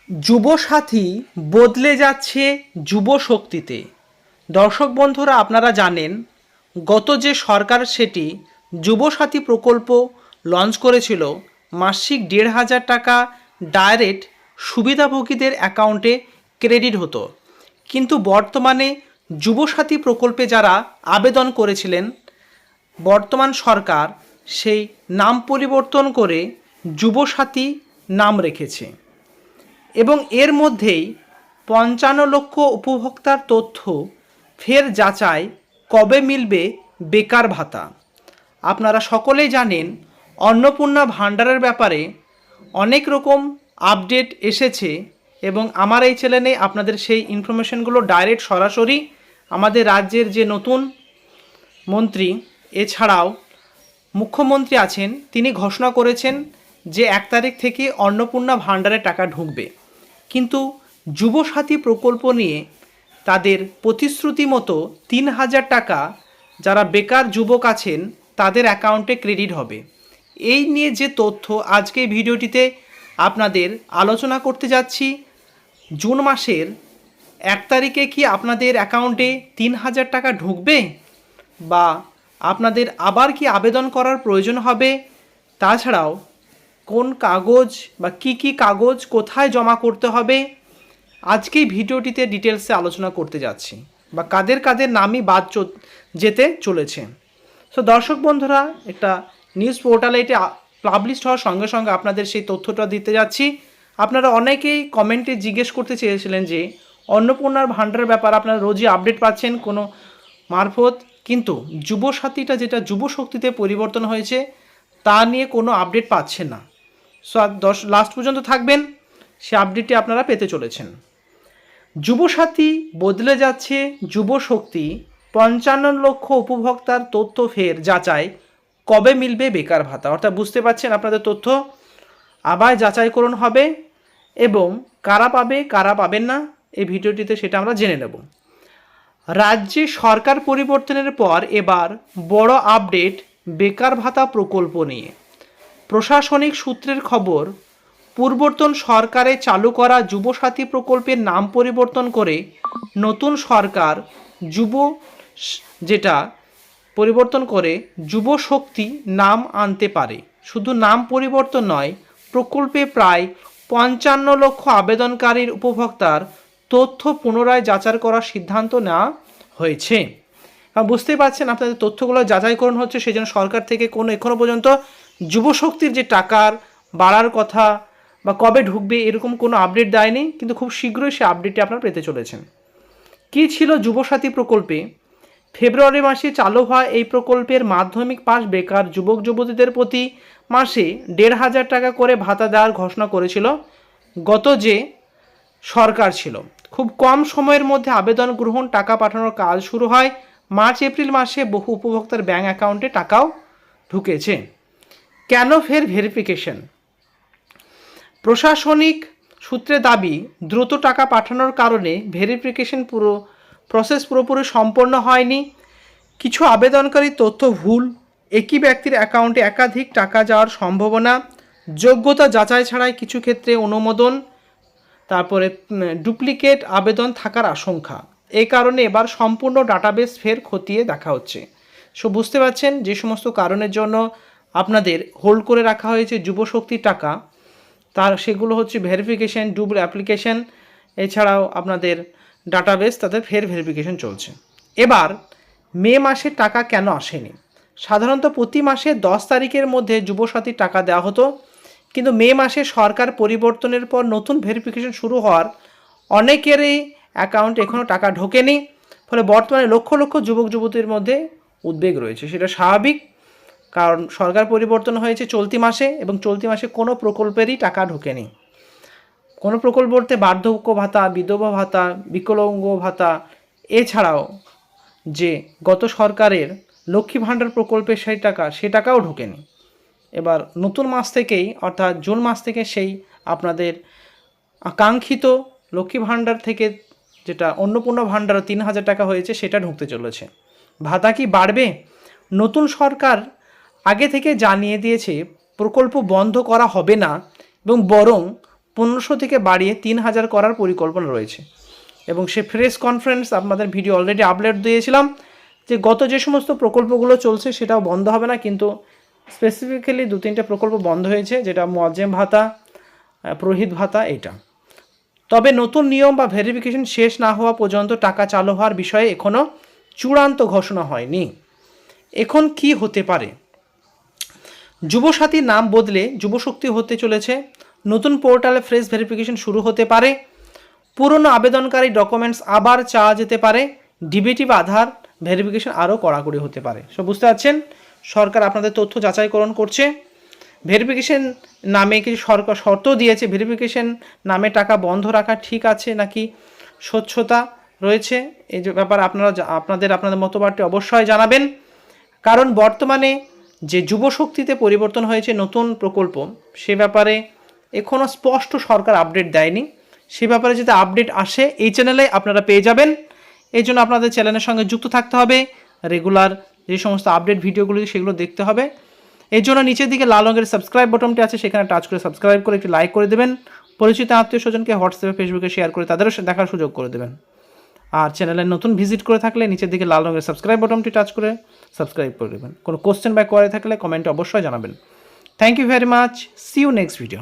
যুবসাথী বদলে যাচ্ছে যুব শক্তিতে। দর্শক বন্ধুরা, আপনারা জানেন গত যে সরকার সেটি যুবসাথী প্রকল্প লঞ্চ করেছিল, মাসিক ১,৫০০ টাকা ডাইরেক্ট সুবিধাভোগীদের অ্যাকাউন্টে ক্রেডিট হতো। কিন্তু বর্তমানে যুবসাথী প্রকল্পে যারা আবেদন করেছিলেন, বর্তমান সরকার সেই নাম পরিবর্তন করে যুবসাথী নাম রেখেছে এবং এর মধ্যেই ৫৫ লক্ষ উপভোক্তার তথ্য ফের যাচাই, কবে মিলবে বেকার ভাতা। আপনারা সকলেই জানেন অন্নপূর্ণা ভাণ্ডারের ব্যাপারে অনেক রকম আপডেট এসেছে এবং আমার এই চ্যানেলে আপনাদের সেই ইনফরমেশনগুলো ডাইরেক্ট সরাসরি আমাদের রাজ্যের যে নতুন মন্ত্রী এছাড়াও মুখ্যমন্ত্রী আছেন, তিনি ঘোষণা করেছেন যে ১ তারিখ থেকে অন্নপূর্ণা ভাণ্ডারে টাকা ঢুকবে। কিন্তু যুবসাথী প্রকল্প নিয়ে তাদের প্রতিশ্রুতি মতো ৩,০০০ টাকা যারা বেকার যুবক আছেন তাদের অ্যাকাউন্টে ক্রেডিট হবে। এই নিয়ে যে তথ্য আজকে ভিডিওটিতে আপনাদের আলোচনা করতে যাচ্ছি, জুন মাসের ১ তারিখে কি আপনাদের অ্যাকাউন্টে ৩,০০০ টাকা ঢুকবে বা আপনাদের আবার কি আবেদন করার প্রয়োজন হবে, তাছাড়াও কোন কাগজ বা কি কাগজ কোথায় জমা করতে হবে, আজকেই ভিডিওটিতে ডিটেলসে আলোচনা করতে যাচ্ছি বা কাদের কাদের নামই বাদ যেতে চলেছে। সো দর্শক বন্ধুরা, একটা নিউজ পোর্টালে এটি পাবলিশড হওয়ার সঙ্গে সঙ্গে আপনাদের সেই তথ্যটা দিতে যাচ্ছি। আপনারা অনেকেই কমেন্টে জিজ্ঞেস করতে চেয়েছিলেন যে অন্নপূর্ণার ভাণ্ডারের ব্যাপার আপনারা রোজই আপডেট পাচ্ছেন কোনো মারফত, কিন্তু যুবসাথীটা যেটা যুবশক্তিতে পরিবর্তন হয়েছে তা নিয়ে কোনো আপডেট পাচ্ছেন না। সো লাস্ট পর্যন্ত থাকবেন, সে আপডেটটি আপনারা পেতে চলেছেন। যুবসাথী বদলে যাচ্ছে যুবশক্তি, ৫৫ লক্ষ উপভোক্তার তথ্য ফের যাচাই, কবে মিলবে বেকার ভাতা। অর্থাৎ বুঝতে পারছেন আপনাদের তথ্য আবার যাচাইকরণ হবে এবং কারা পাবে কারা পাবেন না এই ভিডিওটিতে সেটা আমরা জেনে নেব। রাজ্যে সরকার পরিবর্তনের পর এবার বড় আপডেট বেকার ভাতা প্রকল্প নিয়ে। প্রশাসনিক সূত্রের খবর, পূর্বতন সরকারে চালু করা যুবসাথী প্রকল্পের নাম পরিবর্তন করে নতুন সরকার পরিবর্তন করে যুবশক্তি নাম আনতে পারে। শুধু নাম পরিবর্তন নয়, প্রকল্পে প্রায় ৫৫ লক্ষ আবেদনকারীর উপভোক্তার তথ্য পুনরায় যাচাই করার সিদ্ধান্ত নেওয়া হয়েছে। বুঝতেই পারছেন আপনাদের তথ্যগুলো যাচাইকরণ হচ্ছে, সেই জন্য সরকার থেকে কোনো এখনও পর্যন্ত যুবশক্তির যে টাকার বাড়ার কথা বা কবে ঢুকবে এরকম কোনো আপডেট দেয়নি, কিন্তু খুব শীঘ্রই সে আপডেটটি আপনারা পেতে চলেছেন। কী ছিল যুবসাথী প্রকল্পে? ফেব্রুয়ারি মাসে চালু হওয়া এই প্রকল্পের মাধ্যমিক পাস বেকার যুবক যুবতীদের প্রতি মাসে ১,৫০০ টাকা করে ভাতা দেওয়ার ঘোষণা করেছিল গত যে সরকার ছিল। খুব কম সময়ের মধ্যে আবেদন গ্রহণ, টাকা পাঠানোর কাজ শুরু হয়। মার্চ এপ্রিল মাসে বহু উপভোক্তার ব্যাঙ্ক অ্যাকাউন্টে টাকাও ঢুকেছে। কেন ফের ভেরিফিকেশন? প্রশাসনিক সূত্রে দাবি, দ্রুত টাকা পাঠানোর কারণে ভেরিফিকেশন প্রসেস পুরোপুরি সম্পন্ন হয়নি। কিছু আবেদনকারীর তথ্য ভুল, একই ব্যক্তির অ্যাকাউন্টে একাধিক টাকা যাওয়ার সম্ভাবনা, যোগ্যতা যাচাই ছাড়াই কিছু ক্ষেত্রে অনুমোদন, তারপরে ডুপ্লিকেট আবেদন থাকার আশঙ্কা। এই কারণে এবার সম্পূর্ণ ডাটাবেস ফের খতিয়ে দেখা হচ্ছে। সো বুঝতে পারছেন যে সমস্ত কারণের জন্য আপনাদের হোল্ড করে রাখা হয়েছে যুবশক্তির টাকা, তার সেগুলো হচ্ছে ভেরিফিকেশন, ডুবল অ্যাপ্লিকেশন, এছাড়াও আপনাদের ডাটাবেস, তাদের ফের ভেরিফিকেশন চলছে। এবার মে মাসের টাকা কেন আসেনি? সাধারণত প্রতি মাসে ১০ তারিখের মধ্যে যুবসাথীর টাকা দেওয়া হতো, কিন্তু মে মাসে সরকার পরিবর্তনের পর নতুন ভেরিফিকেশন শুরু হওয়ার অনেকেরই অ্যাকাউন্টে এখনও টাকা ঢোকেনি। ফলে বর্তমানে লক্ষ লক্ষ যুবক যুবতীর মধ্যে উদ্বেগ রয়েছে। সেটা স্বাভাবিক, কারণ সরকার পরিবর্তন হয়েছে চলতি মাসে এবং চলতি মাসে কোনো প্রকল্পেরই টাকা ঢোকেনি। কোনো প্রকল্প বলতে বার্ধক্য ভাতা, বিধবা ভাতা, বিকলাঙ্গ ভাতা, এছাড়াও যে গত সরকারের লক্ষ্মী ভাণ্ডার প্রকল্পের সেই টাকা, সে টাকাও ঢোকেনি। এবার নতুন মাস থেকেই অর্থাৎ জুন মাস থেকে সেই আপনাদের আকাঙ্ক্ষিত লক্ষ্মী ভাণ্ডার থেকে যেটা অন্নপূর্ণা ভাণ্ডার ৩,০০০ টাকা হয়েছে সেটা ঢুকতে চলেছে। ভাতা কি বাড়বে? নতুন সরকার আগে থেকে জানিয়ে দিয়েছে প্রকল্প বন্ধ করা হবে না এবং বরং 1500 থেকে বাড়িয়ে 3000 করার পরিকল্পনা রয়েছে। এবং সে প্রেস কনফারেন্স আপনাদের ভিডিও অলরেডি আপলোড দিয়েছিলাম যে গত যে সমস্ত প্রকল্পগুলো চলছে সেটাও বন্ধ হবে না, কিন্তু স্পেসিফিক্যালি 2-3টে প্রকল্প বন্ধ হয়েছে, যেটা মুয়াজ্জেম ভাতা, পুরোহিত ভাতা এটা। তবে নতুন নিয়ম বা ভেরিফিকেশন শেষ না হওয়া পর্যন্ত টাকা চালু হওয়ার বিষয়ে এখনও চূড়ান্ত ঘোষণা হয়নি। এখন কি হতে পারে? যুবসাথীর নাম বদলে যুবশক্তি হতে চলেছে, নতুন পোর্টালে ফ্রেশ ভেরিফিকেশন শুরু হতে পারে, পুরনো আবেদনকারী ডকুমেন্টস আবার চাওয়া যেতে পারে, ডিবিটি বা আধার ভেরিফিকেশন আরও কড়াকড়ি হতে পারে। সো বুঝতে পারছেন, সরকার আপনাদের তথ্য যাচাইকরণ করছে। ভেরিফিকেশন নামে কিছু সরকার শর্ত দিয়েছে, ভেরিফিকেশন নামে টাকা বন্ধ রাখা ঠিক আছে নাকি স্বচ্ছতা রয়েছে, এই যে ব্যাপার আপনারা আপনাদের মতবাদটি অবশ্যই জানাবেন। কারণ বর্তমানে যে যুবশক্তিতে পরিবর্তন হয়েছে নতুন প্রকল্প, সে ব্যাপারে এখনও স্পষ্ট সরকার আপডেট দেয়নি। সে ব্যাপারে যদি আপডেট আসে এই চ্যানেলে আপনারা পেয়ে যাবেন। এই জন্য আপনাদের চ্যানেলের সঙ্গে যুক্ত থাকতে হবে, রেগুলার যে সমস্ত আপডেট ভিডিওগুলি সেগুলো দেখতে হবে। এই জন্য নিচের দিকে লাল রঙের সাবস্ক্রাইব বাটনটি আছে, সেখানে টাচ করে সাবস্ক্রাইব করে একটি লাইক করে দেবেন। পরিচিত আত্মীয় স্বজনকে হোয়াটসঅ্যাপে ফেসবুকে শেয়ার করে তাদেরও দেখার সুযোগ করে দেবেন। আর চ্যানেলে নতুন ভিজিট করে থাকলে নিচের দিকে লাল রঙের সাবস্ক্রাইব বাটনটি টাচ করে সাবস্ক্রাইব করে দেবেন। কোনো কোশ্চেন বা কোয়ারি থাকলে কমেন্টে অবশ্যই জানাবেন। Thank you very much, see you next video.